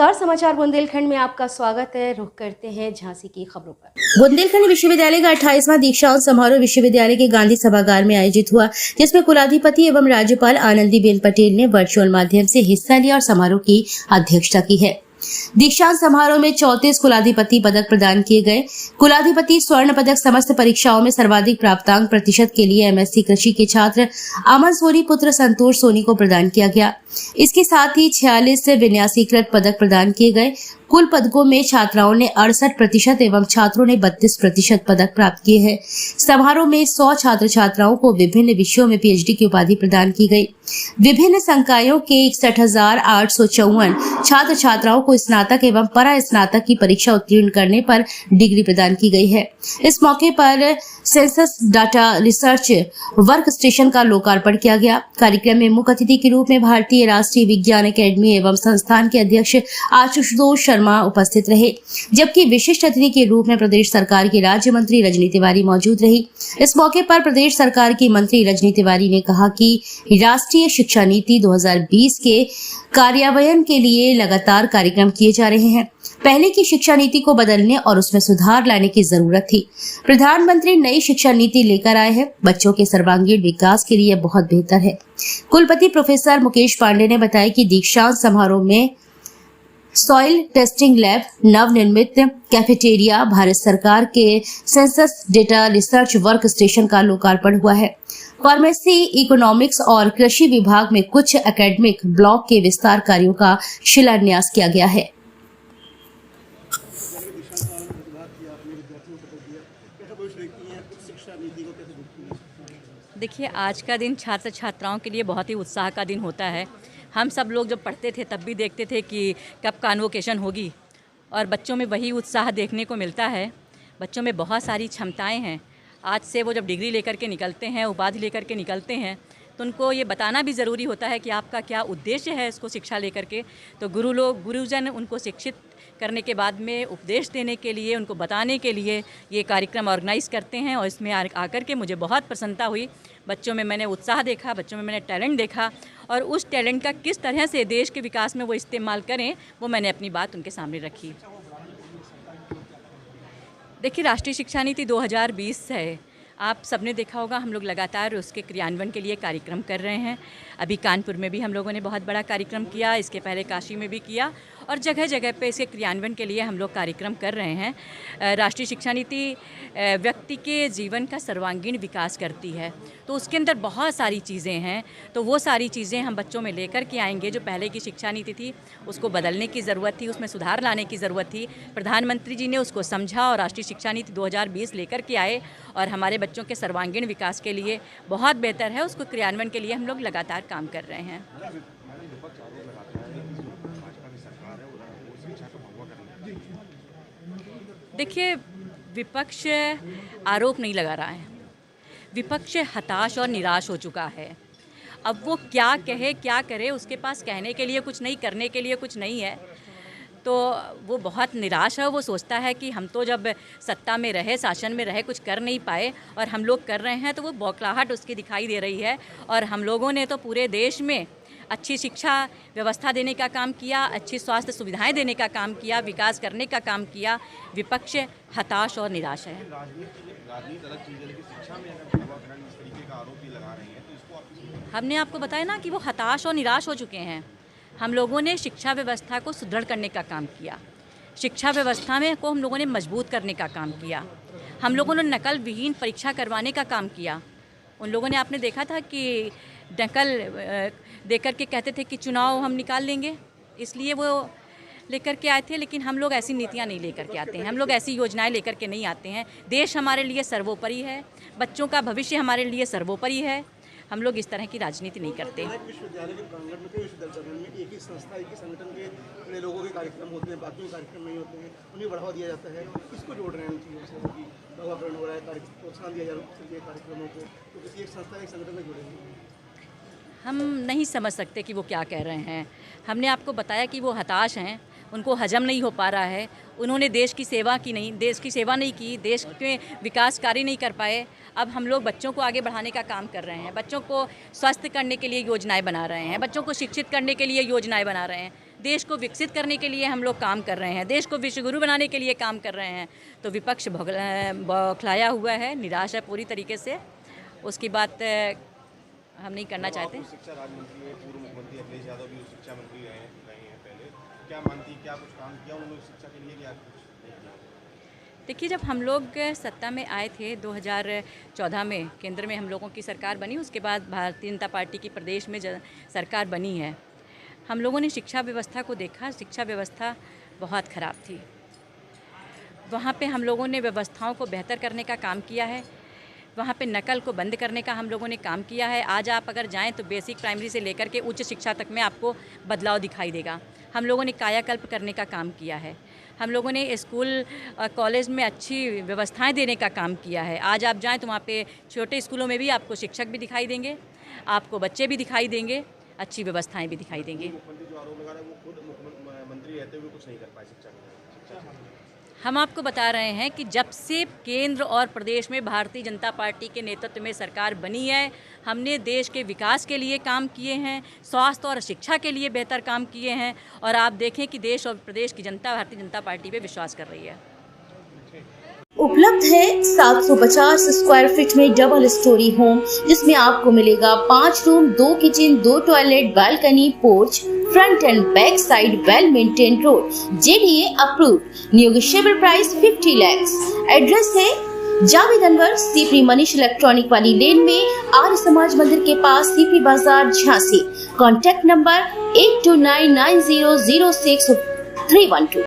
नमस्कार, समाचार बुंदेलखंड में आपका स्वागत है। रुख करते हैं झांसी की खबरों पर। बुंदेलखंड विश्वविद्यालय का 28वां दीक्षांत समारोह विश्वविद्यालय के गांधी सभागार में आयोजित हुआ, जिसमें कुलाधिपति एवं राज्यपाल आनंदीबेन पटेल ने वर्चुअल माध्यम से हिस्सा लिया और समारोह की अध्यक्षता की है। दीक्षांत समारोह में 34 कुलाधिपति पदक प्रदान किए गए। कुलाधिपति स्वर्ण पदक समस्त परीक्षाओं में सर्वाधिक प्राप्तांक प्रतिशत के लिए एमएससी कृषि के छात्र अमन सोनी पुत्र संतोष सोनी को प्रदान किया गया। इसके साथ ही 46 विन्यासीकृत पदक प्रदान किए गए। कुल पदकों में छात्राओं ने 68% एवं छात्रों ने 32% पदक प्राप्त किए हैं। समारोह में 100 छात्र छात्राओं को विभिन्न विषयों में पीएचडी की उपाधि प्रदान की गई। विभिन्न संकायों के 61,854 छात्र छात्राओं को स्नातक एवं परा स्नातक की परीक्षा उत्तीर्ण करने पर डिग्री प्रदान की गई है। इस मौके पर census data research work station का लोकार्पण किया गया। कार्यक्रम में मुख्य अतिथि के रूप में भारतीय राष्ट्रीय विज्ञान अकेडमी एवं संस्थान के अध्यक्ष आशुतोष शर्मा उपस्थित रहे, जबकि विशिष्ट अतिथि के रूप में प्रदेश सरकार की राज्य मंत्री रजनी तिवारी मौजूद रही। इस मौके पर प्रदेश सरकार की मंत्री रजनी तिवारी ने कहा कि राष्ट्रीय शिक्षा नीति 2020 के कार्यान्वयन के लिए लगातार कार्यक्रम किए जा रहे हैं। पहले की शिक्षा नीति को बदलने और उसमें सुधार लाने की जरूरत थी। प्रधानमंत्री नई शिक्षा नीति लेकर आए हैं। बच्चों के सर्वांगीण विकास के लिए बहुत बेहतर है। कुलपति प्रोफेसर मुकेश पांडे ने बताया कि दीक्षांत समारोह में सॉइल टेस्टिंग लैब, नवनिर्मित कैफेटेरिया, भारत सरकार के census data research work station का लोकार्पण हुआ है। फार्मेसी, इकोनॉमिक्स और कृषि विभाग में कुछ एकेडमिक ब्लॉक के विस्तार कार्यों का शिलान्यास किया गया है। देखिए, आज का दिन छात्र छात्राओं के लिए बहुत ही उत्साह का दिन होता है। हम सब लोग जब पढ़ते थे तब भी देखते थे कि कब कॉन्वोकेशन होगी, और बच्चों में वही उत्साह देखने को मिलता है। बच्चों में बहुत सारी क्षमताएं हैं। आज से वो जब डिग्री लेकर के निकलते हैं, उपाधि लेकर के निकलते हैं, तो उनको ये बताना भी ज़रूरी होता है कि आपका क्या उद्देश्य है इसको शिक्षा लेकर के। तो गुरुजन उनको शिक्षित करने के बाद में उपदेश देने के लिए, उनको बताने के लिए ये कार्यक्रम ऑर्गेनाइज़ करते हैं। और इसमें आकर के मुझे बहुत प्रसन्नता हुई। बच्चों में मैंने उत्साह देखा, बच्चों में मैंने टैलेंट देखा, और उस टैलेंट का किस तरह से देश के विकास में वो इस्तेमाल करें, वो मैंने अपनी बात उनके सामने रखी। देखिए, राष्ट्रीय शिक्षा नीति 2020 है। आप सबने देखा होगा, हम लोग लगातार उसके क्रियान्वयन के लिए कार्यक्रम कर रहे हैं। अभी कानपुर में भी हम लोगों ने बहुत बड़ा कार्यक्रम किया, इसके पहले काशी में भी किया, और जगह जगह पे इसके क्रियान्वयन के लिए हम लोग कार्यक्रम कर रहे हैं। राष्ट्रीय शिक्षा नीति व्यक्ति के जीवन का सर्वांगीण विकास करती है, तो उसके अंदर बहुत सारी चीज़ें हैं। तो वो सारी चीज़ें हम बच्चों में लेकर के आएंगे। जो पहले की शिक्षा नीति थी उसको बदलने की ज़रूरत थी, उसमें सुधार लाने की ज़रूरत थी। प्रधानमंत्री जी ने उसको समझा और राष्ट्रीय शिक्षा नीति 2020 लेकर के आए, और हमारे बच्चों के सर्वांगीण विकास के लिए बहुत बेहतर है। उसको क्रियान्वयन के लिए हम लोग लगातार काम कर रहे हैं। देखिए, विपक्ष आरोप नहीं लगा रहा है। विपक्ष हताश और निराश हो चुका है। अब वो क्या कहे क्या करे, उसके पास कहने के लिए कुछ नहीं, करने के लिए कुछ नहीं है। तो वो बहुत निराश है। वो सोचता है कि हम तो जब सत्ता में रहे, शासन में रहे, कुछ कर नहीं पाए, और हम लोग कर रहे हैं, तो वो बौखलाहट उसकी दिखाई दे रही है। और हम लोगों ने तो पूरे देश में अच्छी शिक्षा व्यवस्था देने का काम किया, अच्छी स्वास्थ्य सुविधाएं देने का काम किया, विकास करने का काम किया। विपक्ष हताश और निराश है। हमने आपको बताया ना कि वो हताश और निराश हो चुके हैं। हम लोगों ने शिक्षा व्यवस्था को सुदृढ़ करने का काम किया। शिक्षा व्यवस्था में को हम लोगों ने मजबूत करने का काम किया। हम लोगों ने नकल विहीन परीक्षा करवाने का काम किया। उन लोगों ने, आपने देखा था कि नकल देकर के कहते थे कि चुनाव हम निकाल लेंगे, इसलिए वो लेकर के आए थे। लेकिन हम लोग ऐसी नीतियाँ नहीं लेकर के आते हैं, हम लोग ऐसी योजनाएं लेकर के नहीं आते हैं। देश हमारे लिए सर्वोपरि है, बच्चों का भविष्य हमारे लिए सर्वोपरि है। हम लोग इस तरह की राजनीति नहीं करते। विश्वविद्यालय के प्रांगण में, कई विश्वविद्यालय में एक ही संस्था, एक ही संगठन के बड़े लोगों के कार्यक्रम होते हैं, बाकी कार्यक्रम नहीं होते हैं, उन्हें बढ़ावा दिया जाता है। किसको जोड़ रहे हैं उन चीज़ों से कि नवाकरण हो रहा है, प्रोत्साहन दिया जा रहा है कार्यक्रमों को, तो किसी एक संस्था, एक संगठन में जुड़ेंगे? हम नहीं समझ सकते कि वो क्या कह रहे हैं। हमने आपको बताया कि वो हताश हैं, उनको हजम नहीं हो पा रहा है। उन्होंने देश की सेवा नहीं की, देश के विकास कार्य नहीं कर पाए। अब हम लोग बच्चों को आगे बढ़ाने का काम कर रहे हैं, बच्चों को स्वस्थ करने के लिए योजनाएं बना रहे हैं, बच्चों को शिक्षित करने के लिए योजनाएं बना रहे हैं। देश को विकसित करने के लिए हम लोग काम कर रहे हैं, देश को विश्वगुरु बनाने के लिए काम कर रहे हैं। तो विपक्ष बौखलाया हुआ है, निराश है पूरी तरीके से। उसकी बात हम नहीं करना चाहते। शिक्षा राज्य मंत्री है, पूर्व मुख्यमंत्री अखिलेश यादव भी शिक्षा मंत्री रहे हैं पहले। क्या मानती, क्या कुछ काम किया उन्होंने शिक्षा के लिए, क्या कुछ नहीं किया? देखिए, जब हम लोग सत्ता में आए थे 2014 में, केंद्र में हम लोगों की सरकार बनी, उसके बाद भारतीय जनता पार्टी की प्रदेश में सरकार बनी है। हम लोगों ने शिक्षा व्यवस्था को देखा, शिक्षा व्यवस्था बहुत ख़राब थी। वहाँ पे हम लोगों ने व्यवस्थाओं को बेहतर करने का काम किया है, वहाँ पे नकल को बंद करने का हम लोगों ने काम किया है। आज आप अगर जाएं तो बेसिक प्राइमरी से लेकर के उच्च शिक्षा तक में आपको बदलाव दिखाई देगा। हम लोगों ने कायाकल्प करने का काम किया है, हम लोगों ने स्कूल कॉलेज में अच्छी व्यवस्थाएं देने का काम किया है। आज आप जाएं तो वहाँ पे छोटे स्कूलों में भी आपको शिक्षक भी दिखाई देंगे, आपको बच्चे भी दिखाई देंगे, अच्छी व्यवस्थाएं भी दिखाई देंगी। मुख्यमंत्री जो आरोप लगा रहे हैं वो खुद मुख्यमंत्री रहते हुए कुछ नहीं कर पाए शिक्षा के। हम आपको बता रहे हैं कि जब से केंद्र और प्रदेश में भारतीय जनता पार्टी के नेतृत्व में सरकार बनी है, हमने देश के विकास के लिए काम किए हैं, स्वास्थ्य और शिक्षा के लिए बेहतर काम किए हैं। और आप देखें कि देश और प्रदेश की जनता भारतीय जनता पार्टी पे विश्वास कर रही है। उपलब्ध है 750 स्क्वायर फीट में डबल स्टोरी होम, जिसमें आपको मिलेगा 5 room, 2 kitchen, 2 toilet, balcony, porch, front end back side, well maintain road, JDA approved, negotiable price 50 lakh. Address है जावेद अनवर, सीपी मनीष इलेक्ट्रॉनिक वाली लेन में, आर्य समाज मंदिर के पास, सीपी बाजार, झांसी। Contact number 8299006312।